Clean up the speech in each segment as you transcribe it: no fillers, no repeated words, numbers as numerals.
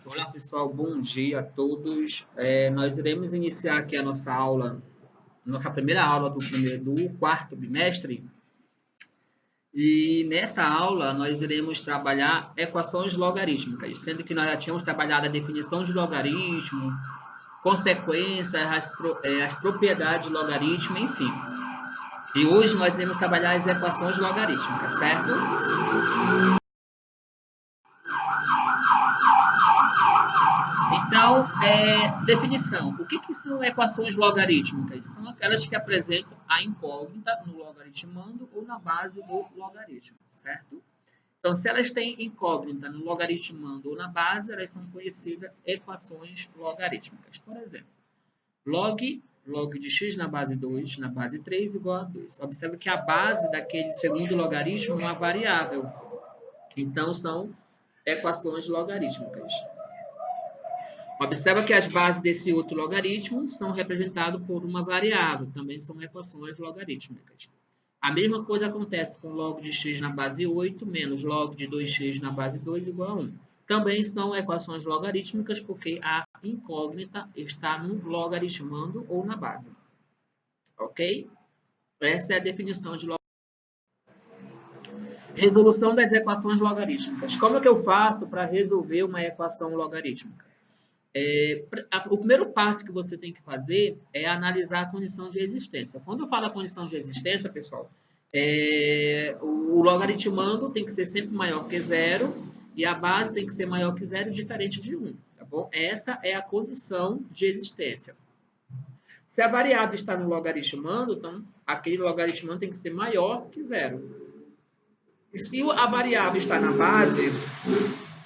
Olá, pessoal, bom dia a todos. Nós iremos iniciar aqui a nossa aula, nossa primeira aula do quarto bimestre. E nessa aula nós iremos trabalhar equações logarítmicas, sendo que nós já tínhamos trabalhado a definição de logaritmo, consequências, as propriedades de logaritmo, enfim. E hoje nós iremos trabalhar as equações logarítmicas, certo? Então, definição. O que são equações logarítmicas? São aquelas que apresentam a incógnita no logaritmando ou na base do logaritmo, certo? Então, se elas têm incógnita no logaritmando ou na base, elas são conhecidas equações logarítmicas. Por exemplo, log de x na base 2, na base 3, igual a 2. Observe que a base daquele segundo logaritmo é uma variável. Então, são equações logarítmicas. Observa que as bases desse outro logaritmo são representadas por uma variável, também são equações logarítmicas. A mesma coisa acontece com log de x na base 8 menos log de 2x na base 2 igual a 1. Também são equações logarítmicas porque a incógnita está no logaritmando ou na base. Ok? Essa é a definição de logaritmo. Resolução das equações logarítmicas. Como é que eu faço para resolver uma equação logarítmica? O primeiro passo que você tem que fazer é analisar a condição de existência. Quando eu falo a condição de existência, pessoal, o logaritmando tem que ser sempre maior que zero e a base tem que ser maior que zero, diferente de 1, tá bom? Essa é a condição de existência. Se a variável está no logaritmando, então aquele logaritmando tem que ser maior que zero. E se a variável está na base,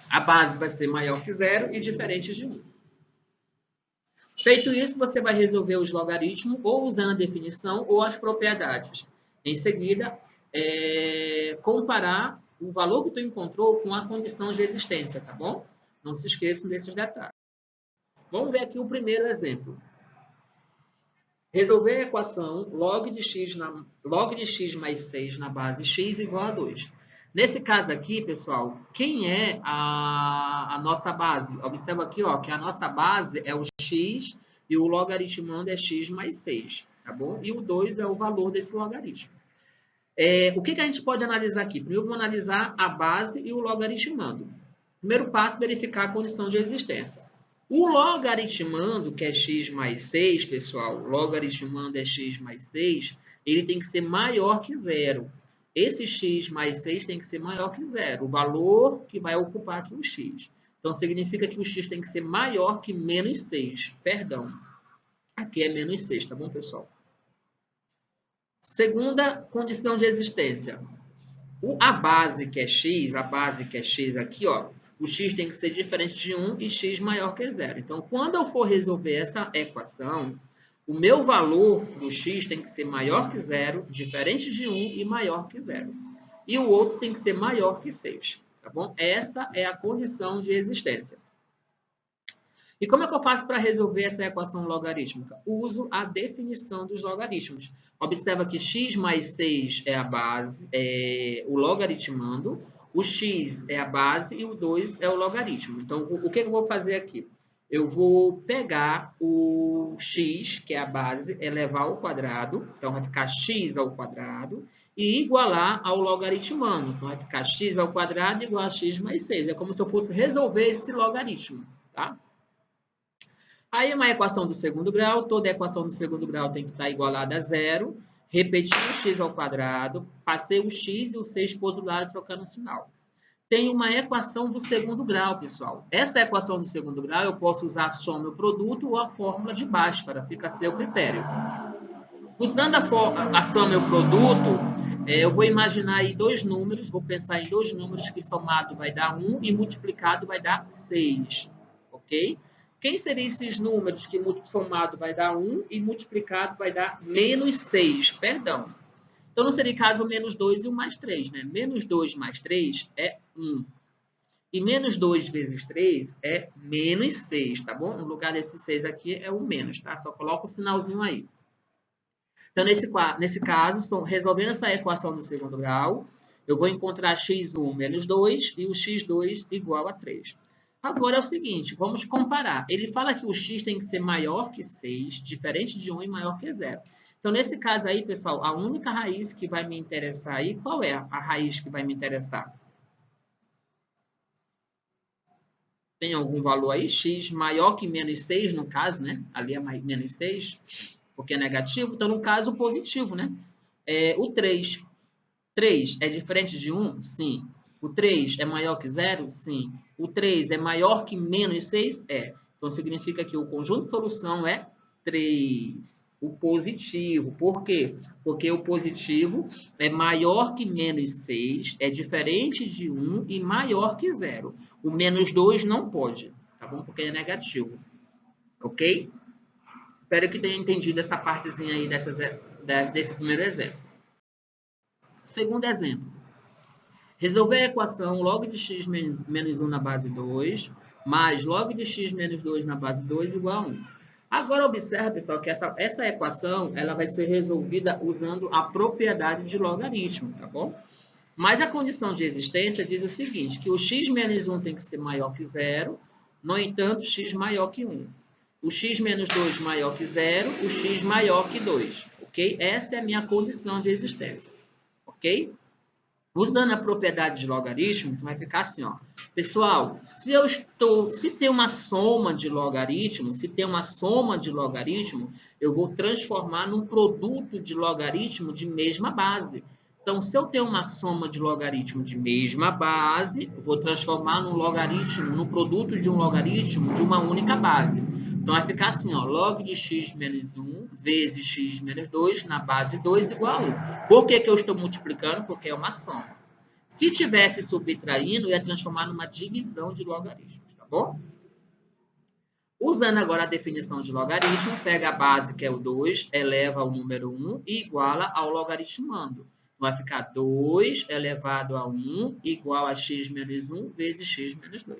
a base vai ser maior que zero e diferente de 1. Feito isso, você vai resolver os logaritmos ou usando a definição ou as propriedades. Em seguida, comparar o valor que tu encontrou com a condição de existência, tá bom? Não se esqueçam desses detalhes. Vamos ver aqui o primeiro exemplo. Resolver a equação log de x mais 6 na base x igual a 2. Nesse caso aqui, pessoal, quem é a nossa base? Observa aqui, ó, que a nossa base é o x e o logaritmando é x mais 6, tá bom? E o 2 é o valor desse logaritmo. O que a gente pode analisar aqui? Primeiro, vamos analisar a base e o logaritmando. Primeiro passo, verificar a condição de existência. O logaritmando, que é x mais 6, pessoal, logaritmando é x mais 6, ele tem que ser maior que zero. Esse x mais 6 tem que ser maior que zero, o valor que vai ocupar aqui o x. Então, significa que o x tem que ser maior que menos 6. Perdão, aqui é menos 6, tá bom, pessoal? Segunda condição de existência. A base que é x aqui, ó, o x tem que ser diferente de 1 e x maior que zero. Então, quando eu for resolver essa equação, o meu valor do x tem que ser maior que zero, diferente de 1 e maior que zero. E o outro tem que ser maior que 6, tá bom? Essa é a condição de existência. E como é que eu faço para resolver essa equação logarítmica? Uso a definição dos logaritmos. Observa que x mais 6 é a base, é o logaritmando, o x é a base e o 2 é o logaritmo. Então, o que eu vou fazer aqui? Eu vou pegar o x, que é a base, elevar ao quadrado, então vai ficar x ao quadrado, e igualar ao logaritmando. Então, vai ficar x ao quadrado igual a x mais 6. É como se eu fosse resolver esse logaritmo, tá? Aí, uma equação do segundo grau, toda equação do segundo grau tem que estar igualada a zero. Repeti o x ao quadrado, passei o x e o 6 para o outro lado, trocando o sinal. Tem uma equação do segundo grau, pessoal. Essa equação do segundo grau, eu posso usar a soma e o produto ou a fórmula de Bhaskara, fica a seu critério. Usando a soma e o produto, eu vou imaginar aí dois números, vou pensar em dois números que somado vai dar 1 e multiplicado vai dar 6, ok? Quem seriam esses números que somado vai dar 1 e multiplicado vai dar menos 6? Perdão. Então, não seria caso menos 2 e o mais 3, né? Menos 2 mais 3 é 1. E menos 2 vezes 3 é menos 6, tá bom? No lugar desse 6 aqui é o menos, tá? Só coloca o sinalzinho aí. Então, nesse caso, resolvendo essa equação do segundo grau, eu vou encontrar x1 menos 2 e o x2 igual a 3. Agora é o seguinte, vamos comparar. Ele fala que o x tem que ser maior que 6, diferente de 1 e maior que 0. Então, nesse caso aí, pessoal, a única raiz que vai me interessar aí, qual é a raiz que vai me interessar? Tem algum valor aí, x maior que menos 6, no caso, né? Ali é menos 6, porque é negativo. Então, no caso, positivo, né? O 3. 3 é diferente de 1? Sim. O 3 é maior que 0? Sim. O 3 é maior que menos 6? É. Então, significa que o conjunto de solução é 3. O positivo. Por quê? Porque o positivo é maior que menos 6, é diferente de 1 e maior que 0. O menos 2 não pode, tá bom? Porque é negativo. Ok? Espero que tenha entendido essa partezinha aí desse primeiro exemplo. Segundo exemplo. Resolver a equação log de x menos 1 na base 2, mais log de x menos 2 na base 2 igual a 1. Agora, observe, pessoal, que essa equação ela vai ser resolvida usando a propriedade de logaritmo, tá bom? Mas a condição de existência diz o seguinte, que o x menos 1 tem que ser maior que 0, no entanto, x maior que 1. O x menos 2 maior que 0, o x maior que 2, ok? Essa é a minha condição de existência, ok? Usando a propriedade de logaritmo, vai ficar assim, ó. Pessoal, se tem uma soma de logaritmo, eu vou transformar num produto de logaritmo de mesma base. Então, se eu tenho uma soma de logaritmo de mesma base, eu vou transformar num produto de um logaritmo de uma única base. Então, vai ficar assim, ó, log de x menos 1 vezes x menos 2 na base 2 igual a 1. Por que eu estou multiplicando? Porque é uma soma. Se tivesse subtraindo, ia transformar numa divisão de logaritmos, tá bom? Usando agora a definição de logaritmo, pega a base, que é o 2, eleva ao número 1 e iguala ao logaritmando. Vai ficar 2 elevado a 1 igual a x menos 1 vezes x menos 2.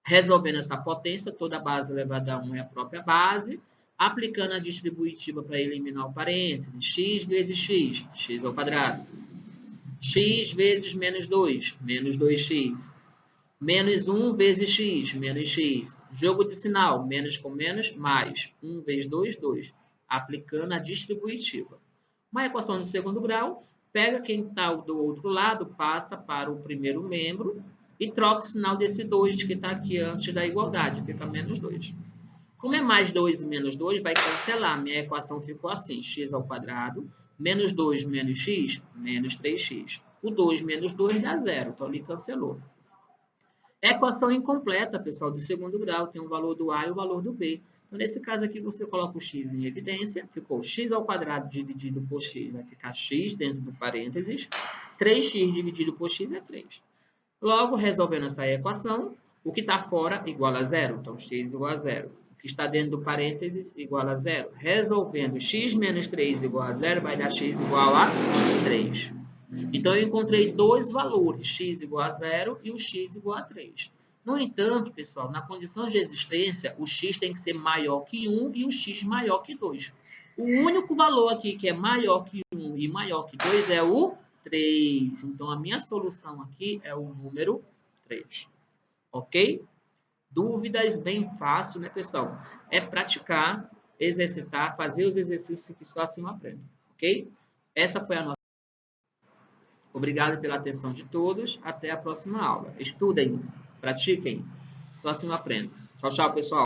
Resolvendo essa potência, toda base elevada a 1 é a própria base, aplicando a distributiva para eliminar o parêntese, x vezes x, x ao quadrado. X vezes menos 2, menos 2x. Menos 1 vezes x, menos x. Jogo de sinal, menos com menos, mais. 1 vezes 2, 2. Aplicando a distributiva. Uma equação de segundo grau, pega quem está do outro lado, passa para o primeiro membro e troca o sinal desse 2 que está aqui antes da igualdade, fica menos 2. Como é mais 2 e menos 2, vai cancelar. Minha equação ficou assim, x ao quadrado, menos 2 menos x, menos 3x. O 2 menos 2 dá zero, então ele cancelou. Equação incompleta, pessoal, do segundo grau, tem o valor do a e o valor do b. Então, nesse caso aqui, você coloca o x em evidência, ficou x ao quadrado dividido por x, vai ficar x dentro do parênteses, 3x dividido por x é 3. Logo, resolvendo essa equação, o que está fora igual a zero, então x igual a zero. O que está dentro do parênteses igual a zero. Resolvendo x menos 3 igual a zero, vai dar x igual a 3. Então, eu encontrei dois valores, x igual a zero e o x igual a 3. No entanto, pessoal, na condição de existência, o x tem que ser maior que 1 e o x maior que 2. O único valor aqui que é maior que 1 e maior que 2 é o 3. Então, a minha solução aqui é o número 3. Ok? Dúvidas bem fácil, né, pessoal? É praticar, exercitar, fazer os exercícios que só assim aprende. Ok? Essa foi a nossa. Obrigado pela atenção de todos. Até a próxima aula. Estudem, pratiquem, só assim aprendem. Tchau, tchau, pessoal.